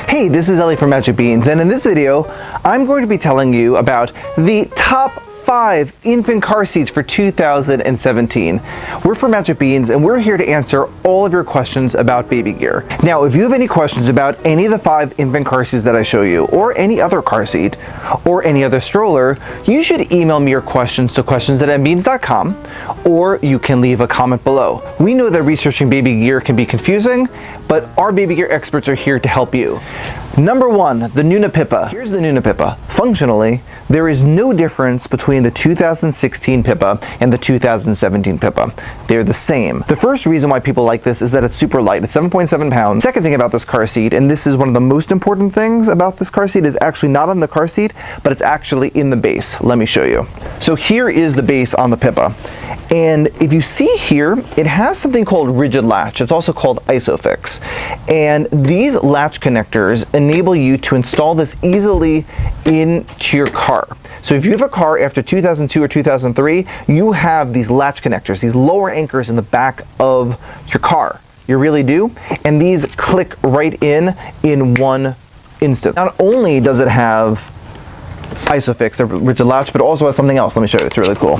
Hey, this is Ellie from Magic Beans, and in this video, I'm going to be telling you about the top 5 infant car seats for 2017. We're from Magic Beans, and we're here to answer all of your questions about baby gear. Now, if you have any questions about any of the 5 infant car seats that I show you, or any other car seat, or any other stroller, you should email me your questions to questions@mbeans.com, or you can leave a comment below. We know that researching baby gear can be confusing, but our baby gear experts are here to help you. Number 1, the Nuna Pippa. Here's the Nuna Pippa. Functionally, there is no difference between the 2016 Pippa and the 2017 Pippa. They're the same. The first reason why people like this is that it's super light. It's 7.7 pounds. Second thing about this car seat, and this is one of the most important things about this car seat, is actually not on the car seat, but it's actually in the base. Let me show you. So here is the base on the Pippa. And if you see here, it has something called rigid latch. It's also called ISOFIX. And these latch connectors enable you to install this easily into your car. So if you have a car after 2002 or 2003, you have these latch connectors, these lower anchors in the back of your car. You really do. And these click right in one instant. Not only does it have ISOFIX, a rigid latch, but it also has something else. Let me show you. It's really cool.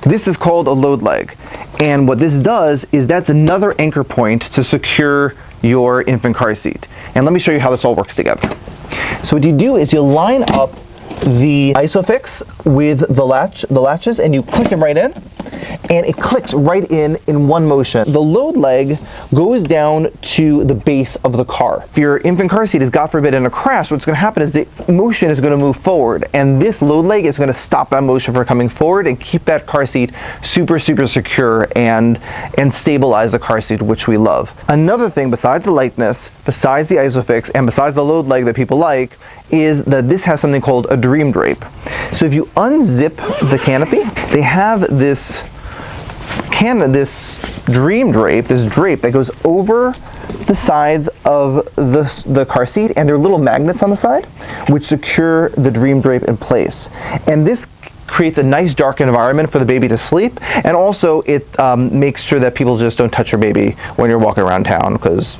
This is called a load leg, and what this does is that's another anchor point to secure your infant car seat. And let me show you how this all works together. So what you do is you line up the ISOFIX with the latches, and you click them right in, and it clicks right in one motion. The load leg goes down to the base of the car. If your infant car seat is, God forbid, in a crash, what's going to happen is the motion is going to move forward, and this load leg is going to stop that motion from coming forward and keep that car seat super secure and stabilize the car seat, which we love. Another thing besides the lightness, besides the ISOFIX, and besides the load leg that people like, is that this has something called a dream drape. So if you unzip the canopy, they have this dream drape, this drape that goes over the sides of the car seat, and there are little magnets on the side which secure the dream drape in place. And this creates a nice dark environment for the baby to sleep, and also it makes sure that people just don't touch your baby when you're walking around town, because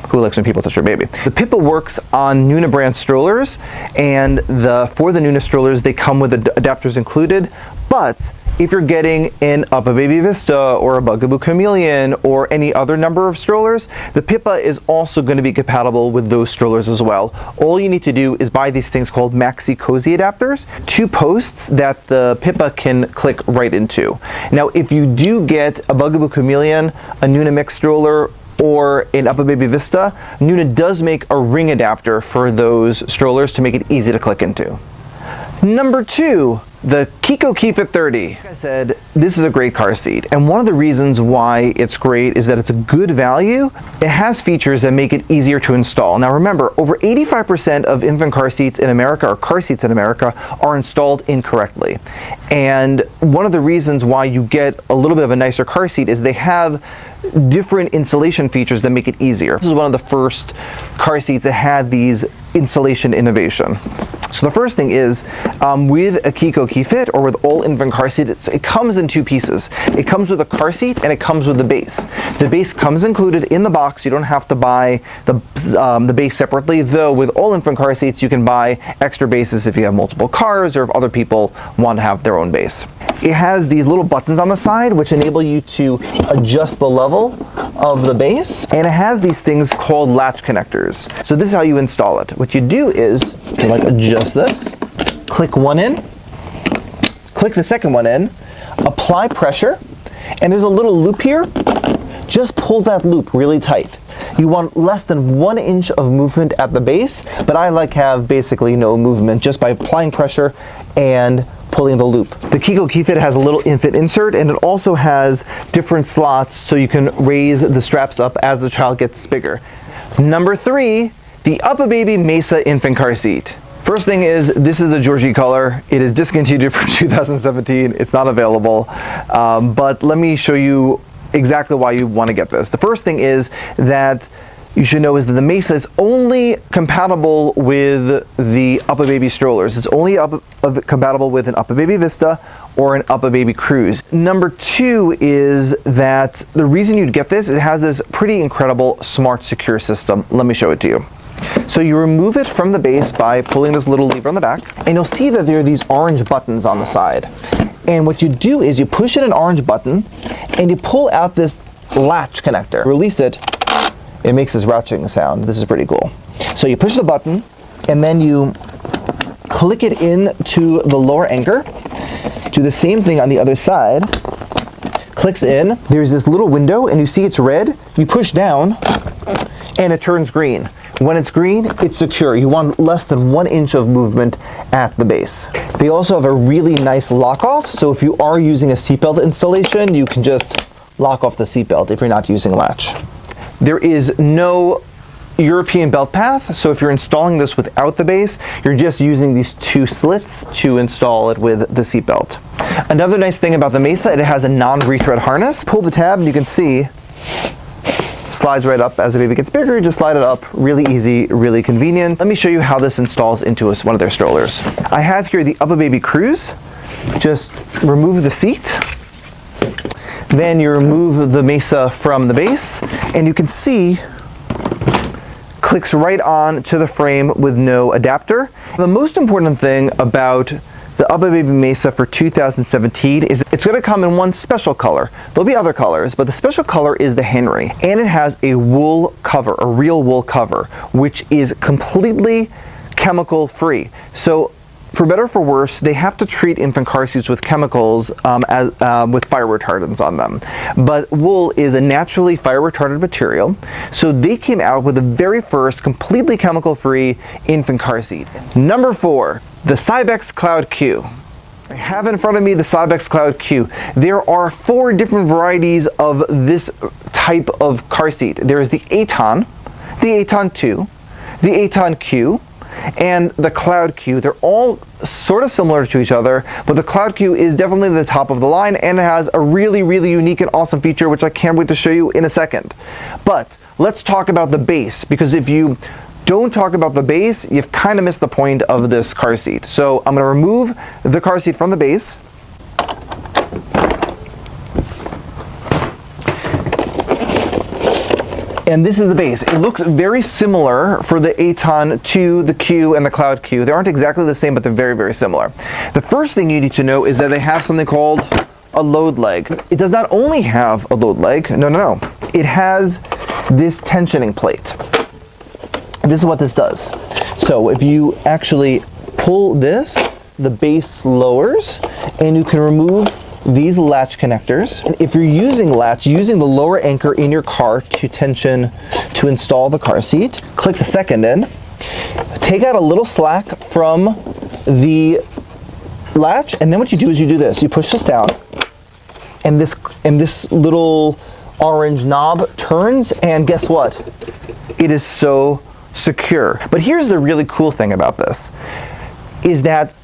who likes when people touch their baby? The Pippa works on Nuna brand strollers, and for the Nuna strollers, they come with adapters included. But if you're getting an UPPAbaby Vista or a Bugaboo Chameleon or any other number of strollers, the Pippa is also going to be compatible with those strollers as well. All you need to do is buy these things called Maxi Cozy adapters, 2 posts that the Pippa can click right into. Now, if you do get a Bugaboo Chameleon, a Nuna Mix stroller, or an UPPAbaby Vista, Nuna does make a ring adapter for those strollers to make it easy to click into. Number 2, the Chicco KeyFit 30. Like I said, this is a great car seat, and one of the reasons why it's great is that it's a good value. It has features that make it easier to install. Now remember, over 85% of infant car seats in America, or car seats in America, are installed incorrectly. And one of the reasons why you get a little bit of a nicer car seat is they have different installation features that make it easier. This is one of the first car seats that had these installation innovation. So the first thing is, with a Chicco KeyFit, or with all infant car seats, it comes in 2 pieces. It comes with a car seat, and it comes with the base. The base comes included in the box. You don't have to buy the base separately, though with all infant car seats, you can buy extra bases if you have multiple cars, or if other people want to have their own base. It has these little buttons on the side which enable you to adjust the level of the base, and it has these things called latch connectors. So this is how you install it. What you do is you adjust this, click one in, click the second one in, apply pressure, and there's a little loop here. Just pull that loop really tight. You want less than 1 inch of movement at the base, but I have basically no movement just by applying pressure and pulling the loop. The Chicco KeyFit has a little infant insert, and it also has different slots so you can raise the straps up as the child gets bigger. Number 3, the UPPAbaby Mesa infant car seat. First thing is, this is a Georgie color. It is discontinued from 2017. It's not available, but let me show you exactly why you want to get this. The first thing is that you should know is that the Mesa is only compatible with the UPPAbaby strollers. It's only compatible with an UPPAbaby Vista or an UPPAbaby Cruise. Number 2 is that the reason you'd get this, it has this pretty incredible smart secure system. Let me show it to you. So you remove it from the base by pulling this little lever on the back, and you'll see that there are these orange buttons on the side. And what you do is you push in an orange button, and you pull out this latch connector. Release it, it makes this ratcheting sound. This is pretty cool. So you push the button, and then you click it into the lower anchor. Do the same thing on the other side. Clicks in, there's this little window, and you see it's red. You push down, and it turns green. When it's green, it's secure. You want less than 1 inch of movement at the base. They also have a really nice lock off, so if you are using a seatbelt installation, you can just lock off the seatbelt if you're not using a latch. There is no European belt path, so if you're installing this without the base, you're just using these 2 slits to install it with the seatbelt. Another nice thing about the Mesa, it has a non-rethread harness. Pull the tab and you can see slides right up. As the baby gets bigger, you just slide it up. Really easy, really convenient. Let me show you how this installs into one of their strollers. I have here the UPPAbaby Cruise. Just remove the seat. Then you remove the Mesa from the base, and you can see clicks right on to the frame with no adapter. The most important thing about the UPPAbaby Mesa for 2017 is it's going to come in one special color. There'll be other colors, but the special color is the Henry. And it has a wool cover, a real wool cover, which is completely chemical free. So for better or for worse, they have to treat infant car seats with chemicals with fire retardants on them. But wool is a naturally fire retardant material, so they came out with the very first completely chemical-free infant car seat. Number 4, the Cybex Cloud Q. I have in front of me the Cybex Cloud Q. There are 4 different varieties of this type of car seat. There is the Aton, the Aton 2, the Aton Q, and the Cloud Q. They're all sort of similar to each other, but the Cloud Q is definitely the top of the line, and it has a really, really unique and awesome feature, which I can't wait to show you in a second. But let's talk about the base, because if you don't talk about the base, you've kind of missed the point of this car seat. So I'm going to remove the car seat from the base. And this is the base. It looks very similar for the Aton 2, the Q, and the Cloud Q. They aren't exactly the same, but they're very, very similar. The first thing you need to know is that they have something called a load leg. It does not only have a load leg, no. It has this tensioning plate. This is what this does. So if you actually pull this, the base lowers, and you can remove these latch connectors. And if you're using latch, using the lower anchor in your car to install the car seat, click the second in, take out a little slack from the latch, and then what you do is you do this. You push this down, and this little orange knob turns, and guess what? It is so secure. But here's the really cool thing about this, is that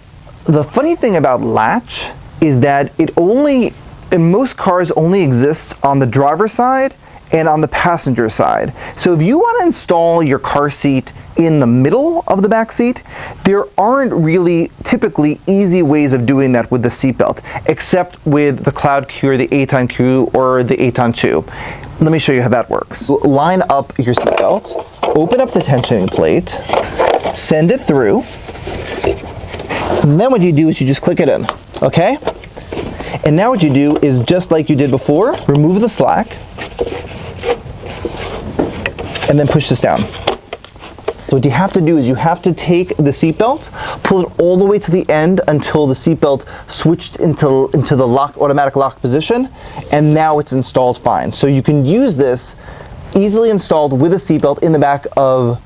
the funny thing about latch is that it only, in most cars, only exists on the driver's side and on the passenger side. So if you want to install your car seat in the middle of the back seat, there aren't really typically easy ways of doing that with the seatbelt, except with the Cloud Q or the Aton Q or the Aton 2. Let me show you how that works. Line up your seatbelt, open up the tensioning plate, send it through, and then what you do is you just click it in, okay? And now what you do is, just like you did before, remove the slack, and then push this down. So what you have to do is you have to take the seatbelt, pull it all the way to the end until the seatbelt switched into the automatic lock position, and now it's installed fine. So you can use this easily installed with a seatbelt in the back of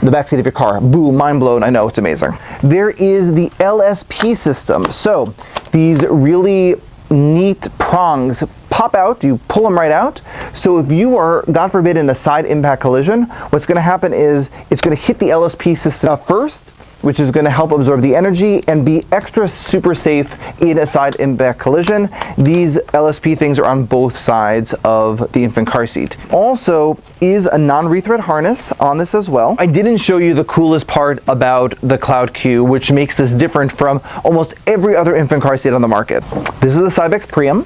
the back seat of your car. Boom, mind blown, I know, it's amazing. There is the LSP system. So these really neat prongs pop out, you pull them right out. So if you are, God forbid, in a side impact collision, what's going to happen is it's going to hit the LSP system first, which is going to help absorb the energy and be extra super safe in a side impact collision. These LSP things are on both sides of the infant car seat. Also is a non-rethread harness on this as well. I didn't show you the coolest part about the Cloud Q, which makes this different from almost every other infant car seat on the market. This is the Cybex Priam.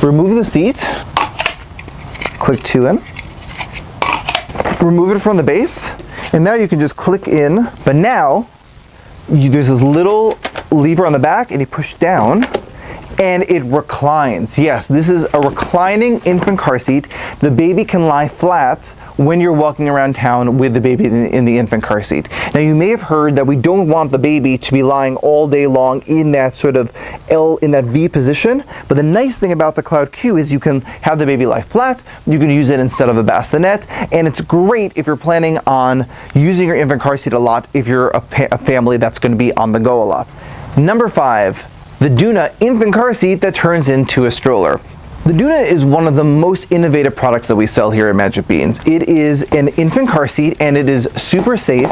Remove the seat, click 2 in, remove it from the base. And now you can just click in, but now there's this little lever on the back and you push down and it reclines. Yes, this is a reclining infant car seat. The baby can lie flat when you're walking around town with the baby in the infant car seat. Now you may have heard that we don't want the baby to be lying all day long in that sort of in that V position, but the nice thing about the Cloud Q is you can have the baby lie flat, you can use it instead of a bassinet, and it's great if you're planning on using your infant car seat a lot if you're a family that's going to be on the go a lot. Number 5. The Doona infant car seat that turns into a stroller. The Doona is one of the most innovative products that we sell here at Magic Beans. It is an infant car seat and it is super safe.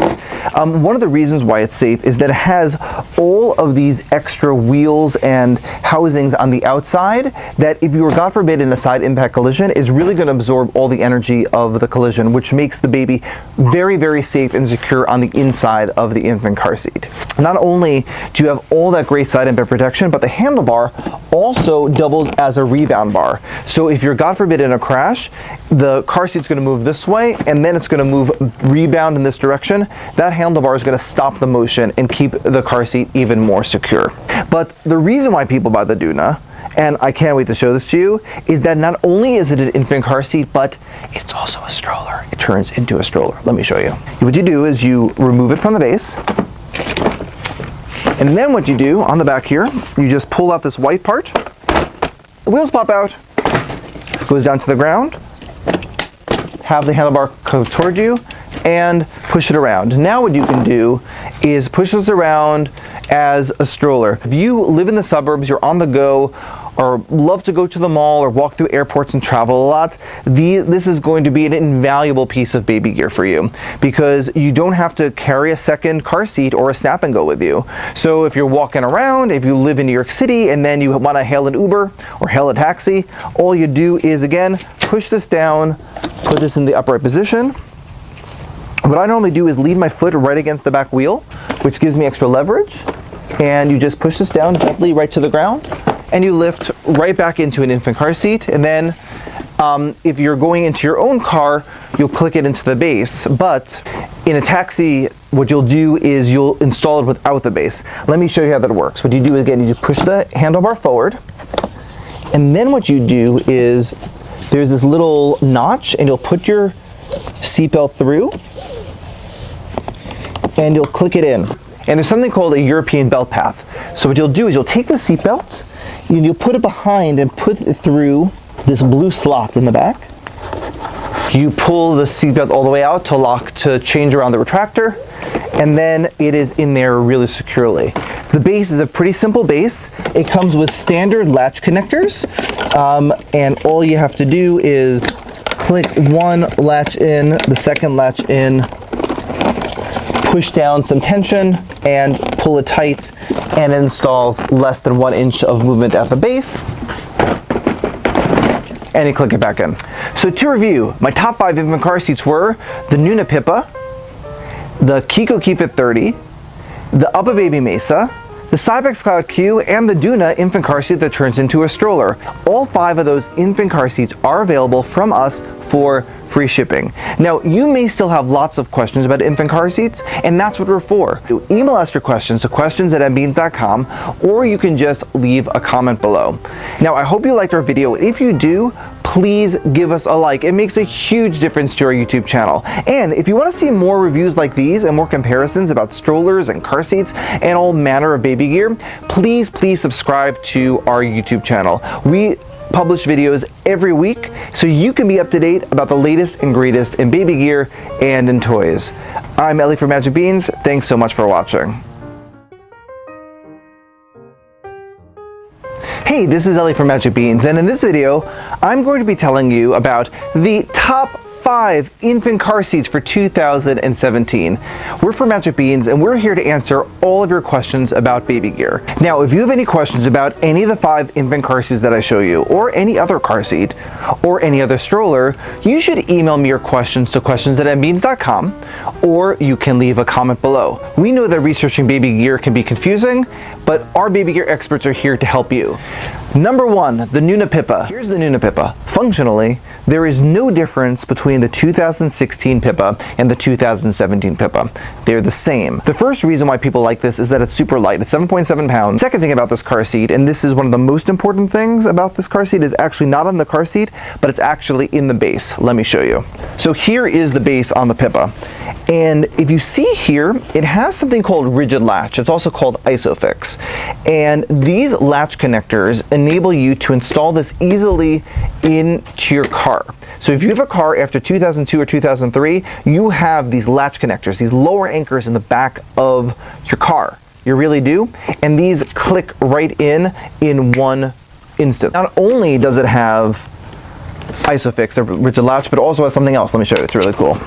One of the reasons why it's safe is that it has all of these extra wheels and housings on the outside that if you were, God forbid, in a side impact collision, is really going to absorb all the energy of the collision, which makes the baby very, very safe and secure on the inside of the infant car seat. Not only do you have all that great side impact protection, but the handlebar also doubles as a rebound bar. So if you're, God forbid, in a crash, the car seat's going to move this way and then it's going to rebound in this direction. That handlebar is going to stop the motion and keep the car seat even more secure. But the reason why people buy the Doona, and I can't wait to show this to you, is that not only is it an infant car seat, but it's also a stroller. It turns into a stroller. Let me show you. What you do is you remove it from the base, and then what you do on the back here, you just pull out this white part. The wheels pop out, goes down to the ground, have the handlebar come toward you, and push it around. Now what you can do is push this around as a stroller. If you live in the suburbs, you're on the go, or love to go to the mall or walk through airports and travel a lot, this is going to be an invaluable piece of baby gear for you because you don't have to carry a second car seat or a snap and go with you. So if you're walking around, if you live in New York City and then you want to hail an Uber or hail a taxi, all you do is, again, push this down, put this in the upright position. What I normally do is lean my foot right against the back wheel, which gives me extra leverage, and you just push this down gently right to the ground, and you lift right back into an infant car seat. And then if you're going into your own car, you'll click it into the base. But in a taxi, what you'll do is you'll install it without the base. Let me show you how that works. What you do is, again, you push the handlebar forward, and then what you do is there's this little notch, and you'll put your seatbelt through, and you'll click it in. And there's something called a European belt path. So what you'll do is you'll take the seatbelt, and you'll put it behind and put it through this blue slot in the back. You pull the seatbelt all the way out to change around the retractor, and then it is in there really securely. The base is a pretty simple base. It comes with standard latch connectors, and all you have to do is click one latch in, the second latch in, push down some tension, and pull it tight, and it installs less than 1 inch of movement at the base, and you click it back in. So to review, my top 5 infant car seats were the Nuna Pippa, the Chicco Keep It 30, the UPPAbaby Mesa, the Cybex Cloud Q, and the Doona infant car seat that turns into a stroller. All 5 of those infant car seats are available from us for free shipping. Now, you may still have lots of questions about infant car seats, and that's what we're for. Email us your questions to questions@mbeans.com, or you can just leave a comment below. Now, I hope you liked our video. If you do, please give us a like. It makes a huge difference to our YouTube channel. And if you want to see more reviews like these and more comparisons about strollers and car seats and all manner of baby gear, please subscribe to our YouTube channel. We publish videos every week, so you can be up to date about the latest and greatest in baby gear and in toys. I'm Ellie from Magic Beans. Thanks so much for watching. Hey, this is Ellie from Magic Beans, and in this video, I'm going to be telling you about the top 5 infant car seats for 2017. We're from Magic Beans, and we're here to answer all of your questions about baby gear. Now, if you have any questions about any of the 5 infant car seats that I show you, or any other car seat, or any other stroller, you should email me your questions to questions@mbeans.com, or you can leave a comment below. We know that researching baby gear can be confusing, but our baby gear experts are here to help you. Number 1, the Nuna Pippa. Here's the Nuna Pippa. Functionally, there is no difference between the 2016 Pippa and the 2017 Pippa. They're the same. The first reason why people like this is that it's super light. It's 7.7 pounds. Second thing about this car seat, and this is one of the most important things about this car seat, is actually not on the car seat, but it's actually in the base. Let me show you. So here is the base on the Pippa. And if you see here, it has something called rigid latch. It's also called ISOFIX. And these latch connectors enable you to install this easily into your car. So if you have a car after 2002 or 2003, you have these latch connectors, these lower anchors in the back of your car. You really do. And these click right in one instant. Not only does it have ISOFIX, a rigid latch, but also has something else. Let me show you. It's really cool.